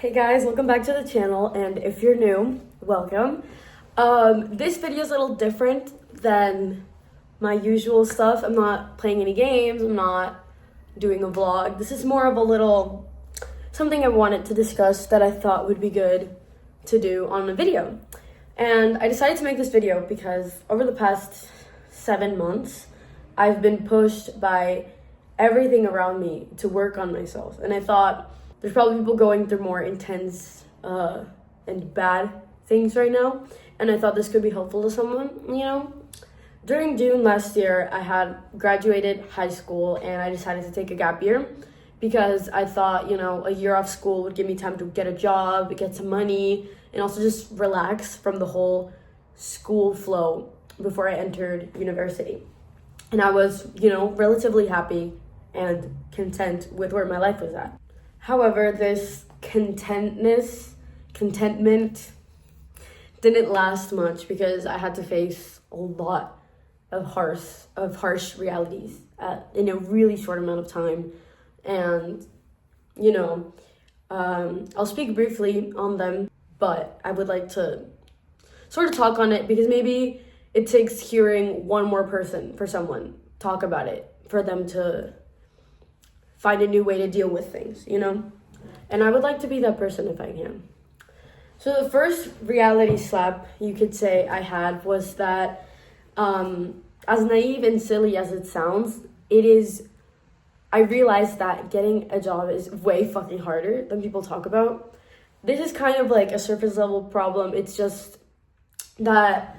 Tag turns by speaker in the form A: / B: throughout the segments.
A: Hey guys, welcome back to the channel, and if you're new, welcome. This video is a little different than my usual stuff. I'm not playing any games, I'm not doing a vlog. This is more of a little something I wanted to discuss that I thought would be good to do on a video. And I decided to make this video because over the past 7 months, I've been pushed by everything around me to work on myself. And I thought there's probably people going through more intense and bad things right now. And I thought this could be helpful to someone, you know? During June last year, I had graduated high school and I decided to take a gap year because I thought, a year off school would give me time to get a job, get some money, and also just relax from the whole school flow before I entered university. And I was, relatively happy and content with where my life was at. However, this contentment didn't last much because I had to face a lot of harsh realities in a really short amount of time. And, I'll speak briefly on them, but I would like to sort of talk on it because maybe it takes hearing one more person for someone talk about it for them to find a new way to deal with things, And I would like to be that person if I can. So the first reality slap you could say I had was that, as naive and silly as it sounds, I realized that getting a job is way fucking harder than people talk about. This is kind of like a surface level problem. It's just that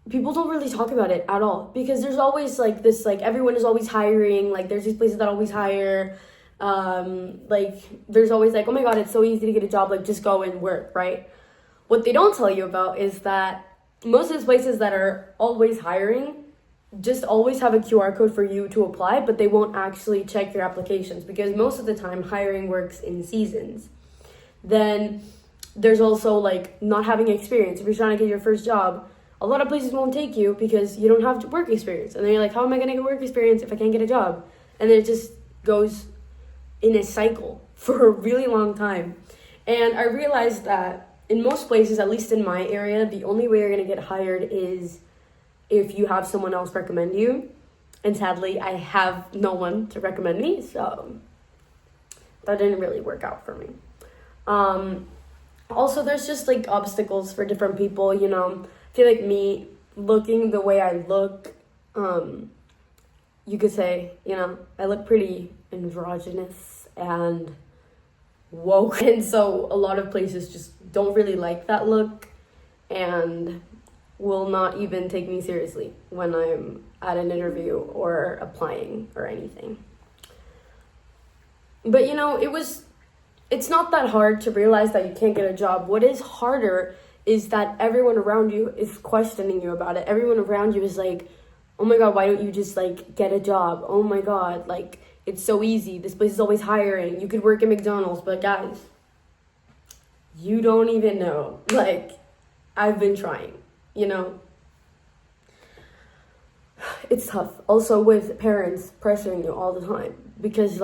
A: people don't really talk about it at all because there's always everyone is always hiring. There's these places that always hire. There's always oh my god, it's so easy to get a job, just go and work, right? What they don't tell you about is that most of these places that are always hiring just always have a QR code for you to apply, but they won't actually check your applications because most of the time hiring works in seasons. Then there's also not having experience. If you're trying to get your first job, a lot of places won't take you because you don't have work experience. And then you're how am I going to get work experience if I can't get a job? And then it just goes in a cycle for a really long time. And I realized that in most places, at least in my area, the only way you're going to get hired is if you have someone else recommend you. And sadly, I have no one to recommend me, so that didn't really work out for me. Also, there's just obstacles for different people, I feel like me looking the way I look, you could say, I look pretty androgynous and woke. And so a lot of places just don't really like that look and will not even take me seriously when I'm at an interview or applying or anything. But, it's not that hard to realize that you can't get a job. What is harder is that everyone around you is questioning you about it. Everyone around you is oh my god, why don't you just get a job? Oh my god, it's so easy. This place is always hiring. You could work at McDonald's, but guys, you don't even know. I've been trying, It's tough. Also with parents pressuring you all the time because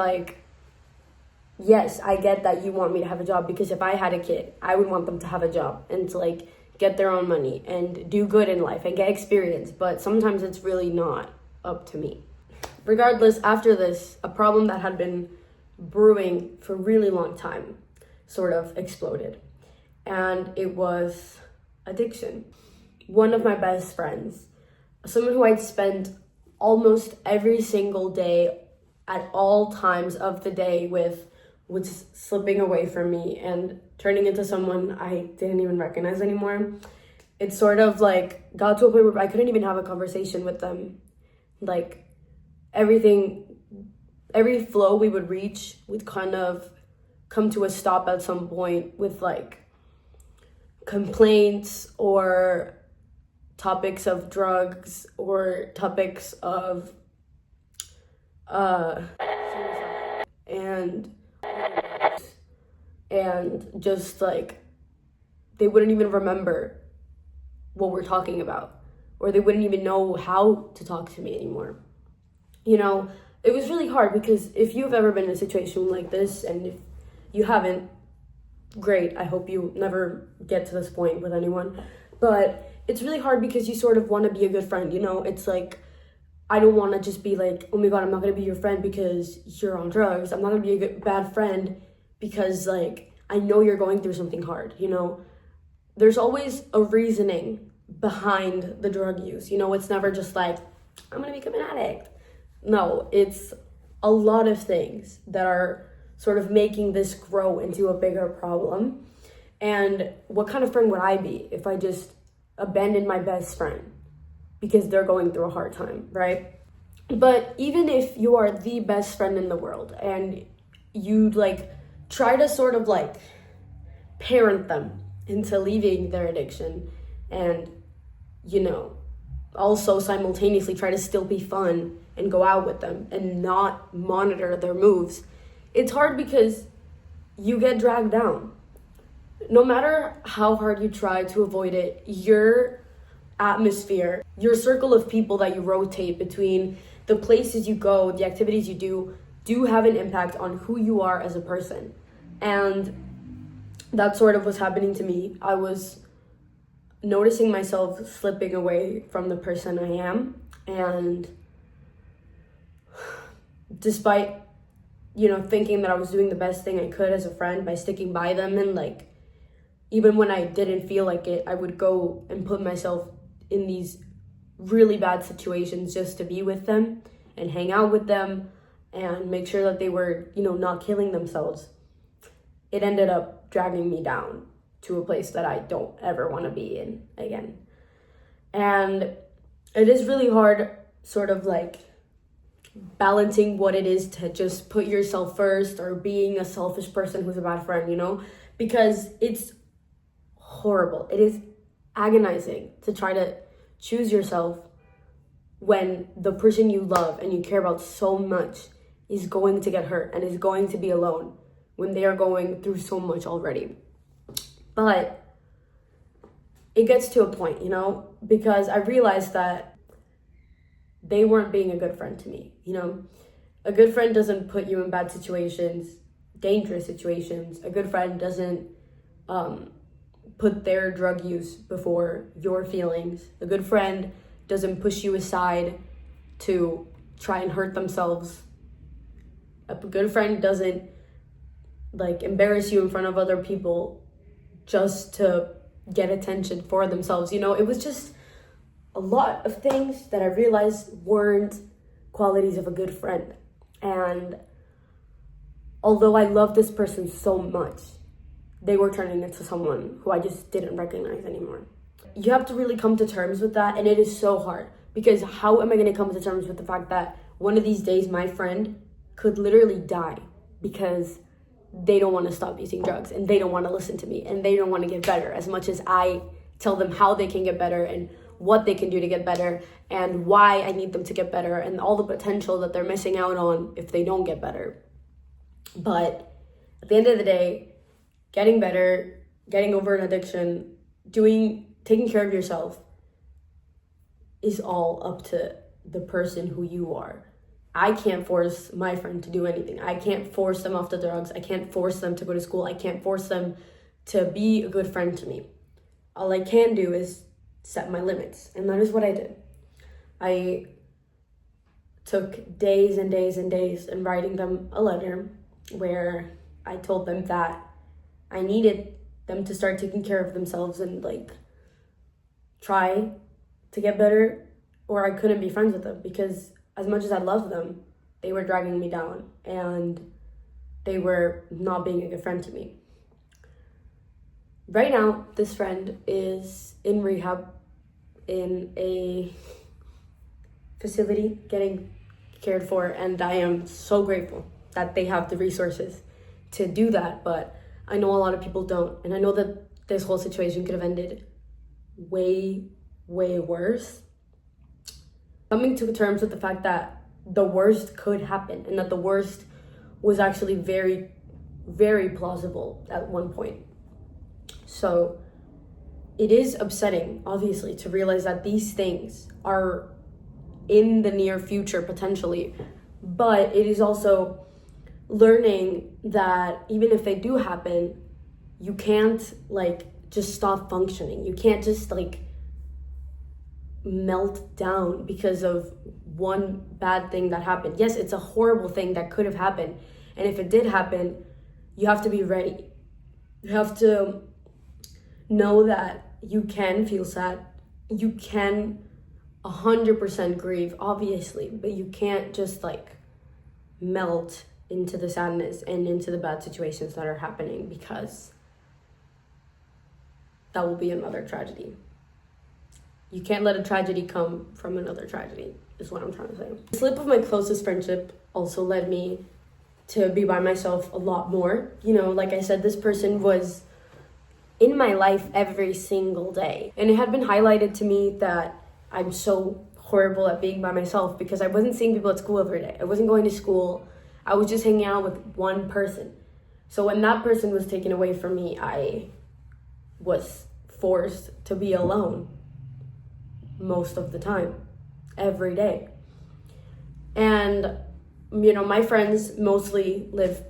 A: yes, I get that you want me to have a job because if I had a kid, I would want them to have a job and to get their own money and do good in life and get experience. But sometimes it's really not up to me. Regardless, after this, a problem that had been brewing for a really long time sort of exploded. And it was addiction. One of my best friends, someone who I'd spent almost every single day at all times of the day with, was slipping away from me and turning into someone I didn't even recognize anymore. It sort of got to a point where I couldn't even have a conversation with them. Every flow we would reach would kind of come to a stop at some point with complaints or topics of drugs or topics of suicide and just they wouldn't even remember what we're talking about, or they wouldn't even know how to talk to me anymore. It was really hard because if you've ever been in a situation like this, and if you haven't, great. I hope you never get to this point with anyone. But it's really hard because you sort of want to be a good friend, you know? It's like, I don't want to just be like, oh my God, I'm not going to be your friend because you're on drugs. I'm not going to be a bad friend because, like, I know you're going through something hard, you know? There's always a reasoning behind the drug use, you know? It's never just like, I'm going to become an addict. No, it's a lot of things that are sort of making this grow into a bigger problem. And what kind of friend would I be if I just abandoned my best friend because they're going through a hard time, right? But even if you are the best friend in the world and you like try to sort of like parent them into leaving their addiction and, you know, also simultaneously try to still be fun and go out with them and not monitor their moves, it's hard because you get dragged down. No matter how hard you try to avoid it, your atmosphere, your circle of people that you rotate between, the places you go, the activities you do have an impact on who you are as a person. And that sort of was happening to me. I was noticing myself slipping away from the person I am. And despite, you know, thinking that I was doing the best thing I could as a friend by sticking by them, and like, even when I didn't feel like it, I would go and put myself in these really bad situations just to be with them and hang out with them and make sure that they were, you know, not killing themselves. It ended up dragging me down to a place that I don't ever want to be in again. And it is really hard sort of like balancing what it is to just put yourself first or being a selfish person who's a bad friend, you know, because it's horrible. It is agonizing to try to choose yourself when the person you love and you care about so much is going to get hurt and is going to be alone when they are going through so much already. But it gets to a point, you know, because I realized that they weren't being a good friend to me, you know. A good friend doesn't put you in bad situations, dangerous situations. A good friend doesn't put their drug use before your feelings. A good friend doesn't push you aside to try and hurt themselves. A good friend doesn't like embarrass you in front of other people just to get attention for themselves. You know, it was just a lot of things that I realized weren't qualities of a good friend. And although I love this person so much, they were turning into someone who I just didn't recognize anymore. You have to really come to terms with that, and it is so hard because how am I going to come to terms with the fact that one of these days my friend could literally die because they don't want to stop using drugs and they don't want to listen to me and they don't want to get better as much as I tell them how they can get better and what they can do to get better and why I need them to get better and all the potential that they're missing out on if they don't get better. But at the end of the day, getting better, getting over an addiction, taking care of yourself is all up to the person who you are. I can't force my friend to do anything. I can't force them off the drugs. I can't force them to go to school. I can't force them to be a good friend to me. All I can do is set my limits, and that is what I did. I took days and days and days in writing them a letter where I told them that I needed them to start taking care of themselves and like try to get better, or I couldn't be friends with them because as much as I loved them, they were dragging me down and they were not being a good friend to me. Right now, this friend is in rehab in a facility getting cared for, and I am so grateful that they have the resources to do that, but I know a lot of people don't, and I know that this whole situation could have ended way, way worse. Coming to terms with the fact that the worst could happen and that the worst was actually very, very plausible at one point. So it is upsetting, obviously, to realize that these things are in the near future potentially, but it is also learning that even if they do happen, you can't like just stop functioning. You can't just like melt down because of one bad thing that happened. Yes, it's a horrible thing that could have happened. And if it did happen, you have to be ready. You have to know that you can feel sad. You can 100% grieve, obviously, but you can't just like melt into the sadness and into the bad situations that are happening, because that will be another tragedy. You can't let a tragedy come from another tragedy, is what I'm trying to say. The slip of my closest friendship also led me to be by myself a lot more. You know, like I said, this person was in my life every single day. And it had been highlighted to me that I'm so horrible at being by myself because I wasn't seeing people at school every day. I wasn't going to school. I was just hanging out with one person. So when that person was taken away from me, I was forced to be alone most of the time, every day. And, you know, my friends mostly live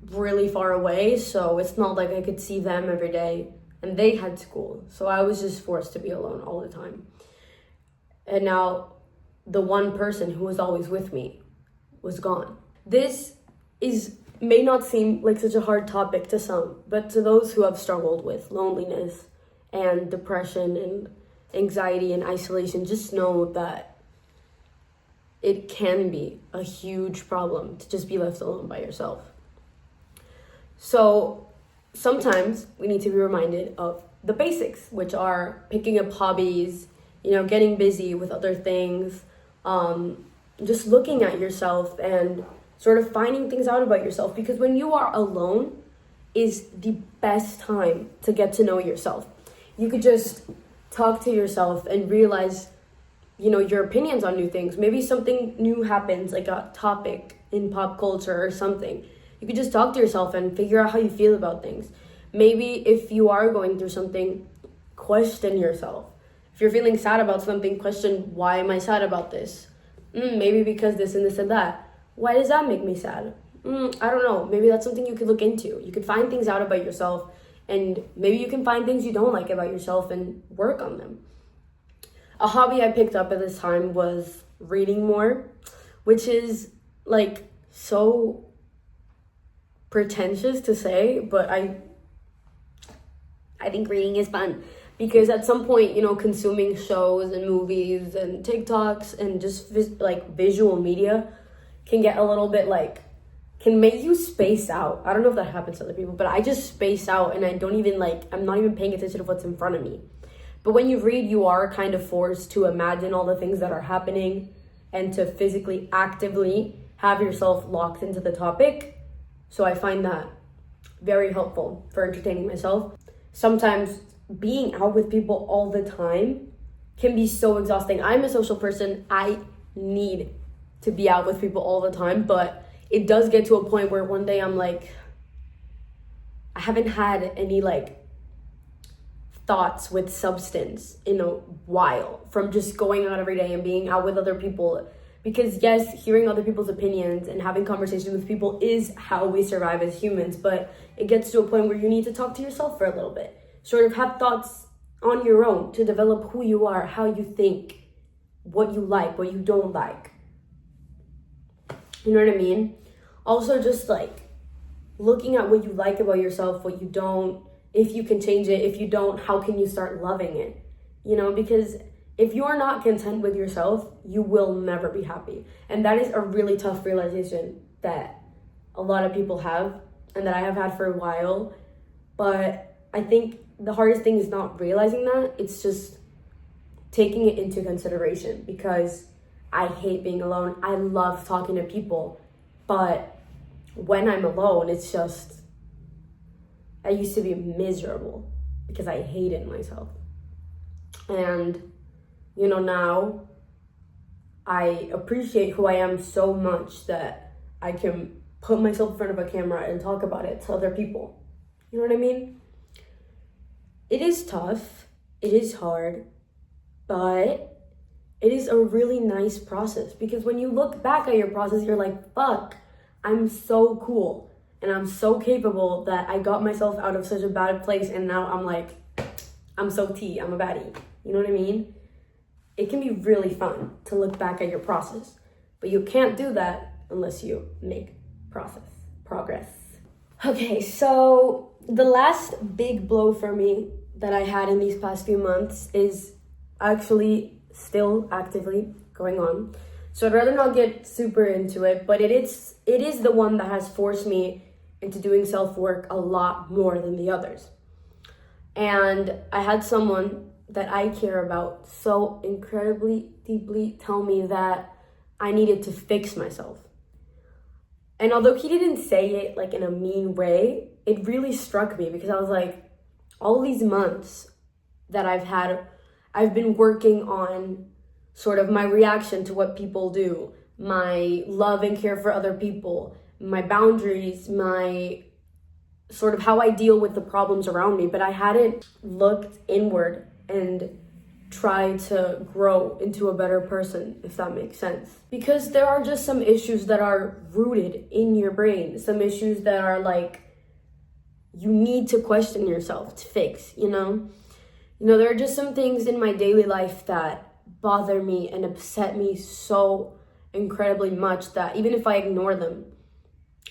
A: really far away, so it's not like I could see them every day, and they had school, so I was just forced to be alone all the time. And now the one person who was always with me was gone. This may not seem like such a hard topic to some, but to those who have struggled with loneliness and depression and anxiety and isolation, just know that it can be a huge problem to just be left alone by yourself. So sometimes we need to be reminded of the basics, which are picking up hobbies, you know, getting busy with other things, just looking at yourself and sort of finding things out about yourself, because when you are alone is the best time to get to know yourself. You could just talk to yourself and realize, you know, your opinions on new things. Maybe something new happens, like a topic in pop culture or something. You could just talk to yourself and figure out how you feel about things. Maybe if you are going through something, question yourself. If you're feeling sad about something, question, why am I sad about this? Maybe because this and this and that. Why does that make me sad? I don't know. Maybe that's something you could look into. You could find things out about yourself, and maybe you can find things you don't like about yourself and work on them. A hobby I picked up at this time was reading more, which is like so pretentious to say, but I think reading is fun, because at some point, you know, consuming shows and movies and TikToks and just visual media can get a little bit like, can make you space out. I don't know if that happens to other people, but I just space out and I'm not even paying attention to what's in front of me. But when you read, you are kind of forced to imagine all the things that are happening and to physically, actively have yourself locked into the topic. So I find that very helpful for entertaining myself. Sometimes being out with people all the time can be so exhausting. I'm a social person. I need to be out with people all the time, but it does get to a point where one day I'm like, I haven't had any like thoughts with substance in a while from just going out every day and being out with other people. Because yes, hearing other people's opinions and having conversations with people is how we survive as humans, but it gets to a point where you need to talk to yourself for a little bit. Sort of have thoughts on your own to develop who you are, how you think, what you like, what you don't like. You know what I mean? Also just like looking at what you like about yourself, what you don't, if you can change it, if you don't, how can you start loving it? You know, because if you are not content with yourself, you will never be happy. And that is a really tough realization that a lot of people have and that I have had for a while. But I think the hardest thing is not realizing that. It's just taking it into consideration, because I hate being alone. I love talking to people. But when I'm alone, it's just, I used to be miserable because I hated myself. And you know, now I appreciate who I am so much that I can put myself in front of a camera and talk about it to other people. You know what I mean? It is tough, it is hard, but it is a really nice process, because when you look back at your process, you're like, fuck, I'm so cool. and I'm so capable that I got myself out of such a bad place, and now I'm like, I'm so T, I'm a baddie. You know what I mean? It can be really fun to look back at your process, but you can't do that unless you make progress. Okay, so the last big blow for me that I had in these past few months is actually still actively going on. So I'd rather not get super into it, but it is the one that has forced me into doing self-work a lot more than the others. And I had someone that I care about so incredibly deeply tell me that I needed to fix myself. And although he didn't say it like in a mean way, it really struck me because I was like, all these months that I've been working on sort of my reaction to what people do, my love and care for other people, my boundaries, my sort of how I deal with the problems around me, but I hadn't looked inward and try to grow into a better person, if that makes sense. Because there are just some issues that are rooted in your brain, some issues that are like, you need to question yourself to fix, you know? There are just some things in my daily life that bother me and upset me so incredibly much that even if I ignore them,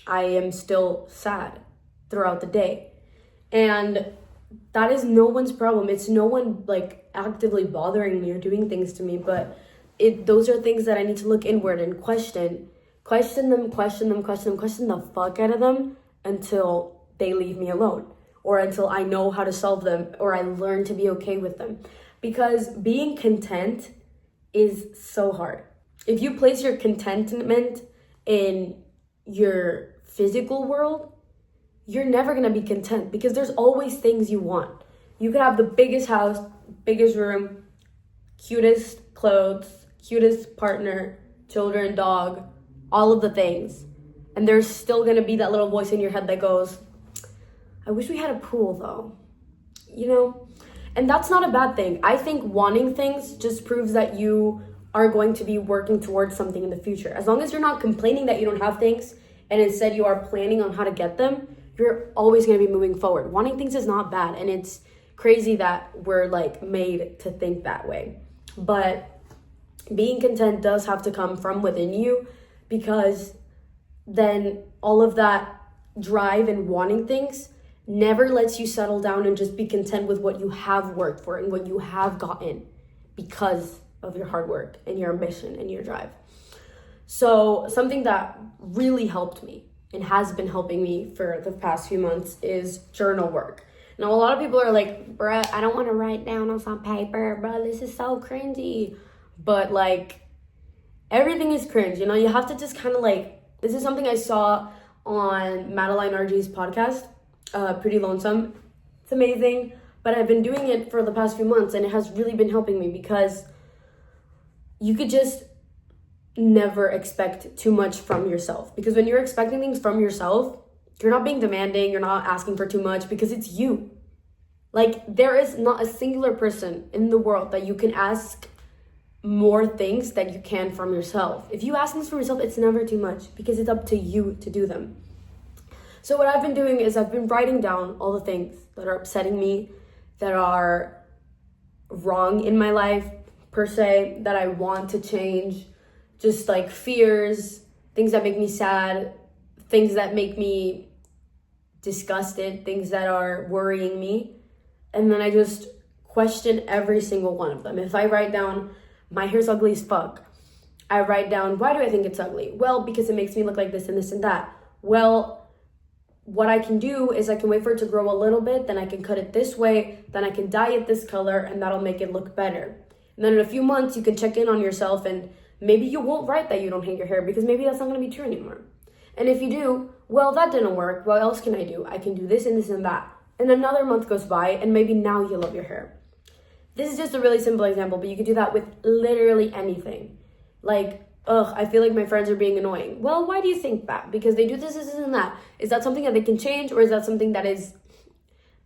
A: I am still sad throughout the day. And that is no one's problem. It's no one like actively bothering me or doing things to me, but those are things that I need to look inward and question the fuck out of them until they leave me alone, or until I know how to solve them, or I learn to be okay with them. Because being content is so hard. If you place your contentment in your physical world, you're never gonna be content because there's always things you want. You could have the biggest house, biggest room, cutest clothes, cutest partner, children, dog, all of the things. And there's still gonna be that little voice in your head that goes, I wish we had a pool though, And that's not a bad thing. I think wanting things just proves that you are going to be working towards something in the future. As long as you're not complaining that you don't have things and instead you are planning on how to get them, you're always going to be moving forward. Wanting things is not bad, and it's crazy that we're like made to think that way. But being content does have to come from within you, because then all of that drive and wanting things never lets you settle down and just be content with what you have worked for and what you have gotten because of your hard work and your ambition and your drive. So something that really helped me and has been helping me for the past few months is journal work. Now, a lot of people are like, bruh, I don't want to write down on some paper, bruh, this is so cringy. But like, everything is cringe, You have to just kind of like, this is something I saw on Madeline RG's podcast, Pretty Lonesome. It's amazing, but I've been doing it for the past few months and it has really been helping me because you could just never expect too much from yourself, because when you're expecting things from yourself, you're not being demanding, you're not asking for too much, because it's you. Like, there is not a singular person in the world that you can ask more things that you can from yourself. If you ask things from yourself, it's never too much because it's up to you to do them. So what I've been doing is I've been writing down all the things that are upsetting me, that are wrong in my life per se, that I want to change. Just like fears, things that make me sad, things that make me disgusted, things that are worrying me. And then I just question every single one of them. If I write down, my hair's ugly as fuck, I write down, why do I think it's ugly? Well, because it makes me look like this and this and that. Well, what I can do is I can wait for it to grow a little bit, then I can cut it this way, then I can dye it this color, and that'll make it look better. And then in a few months, you can check in on yourself, and maybe you won't write that you don't hate your hair because maybe that's not going to be true anymore. And if you do, well, that didn't work. What else can I do? I can do this and this and that. And another month goes by and maybe now you love your hair. This is just a really simple example, but you could do that with literally anything. Like, I feel like my friends are being annoying. Well, why do you think that? Because they do this, this, and that. Is that something that they can change, or is that something that is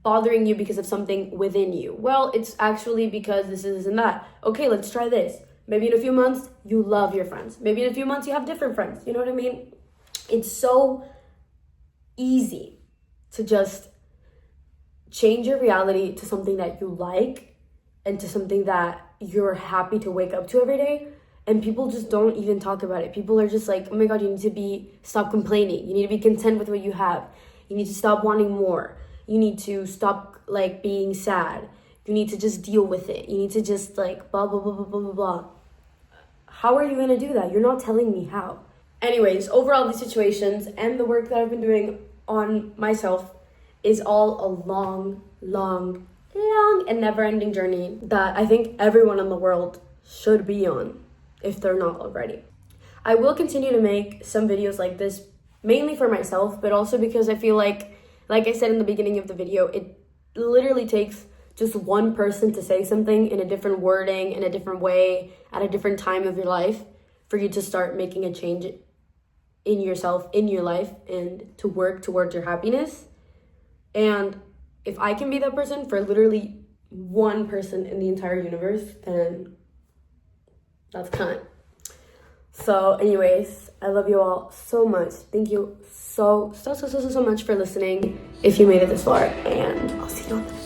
A: bothering you because of something within you? Well, it's actually because this and that. Okay, let's try this. Maybe in a few months, you love your friends. Maybe in a few months, you have different friends. You know what I mean? It's so easy to just change your reality to something that you like and to something that you're happy to wake up to every day. And people just don't even talk about it. People are just like, oh my God, you need to stop complaining. You need to be content with what you have. You need to stop wanting more. You need to stop like being sad. You need to just deal with it. You need to just like blah, blah, blah, blah, blah, blah, blah. How are you going to do that? You're not telling me how. Anyways, overall, these situations and the work that I've been doing on myself is all a long and never-ending journey that I think everyone in the world should be on if they're not already. I will continue to make some videos like this, mainly for myself, but also because I feel like I said in the beginning of the video, it literally takes just one person to say something in a different wording, in a different way, at a different time of your life, for you to start making a change in yourself, in your life, and to work towards your happiness. And if I can be that person for literally one person in the entire universe, then that's cunt. So anyways, I love you all so much. Thank you so much for listening if you made it this far, and I'll see you on the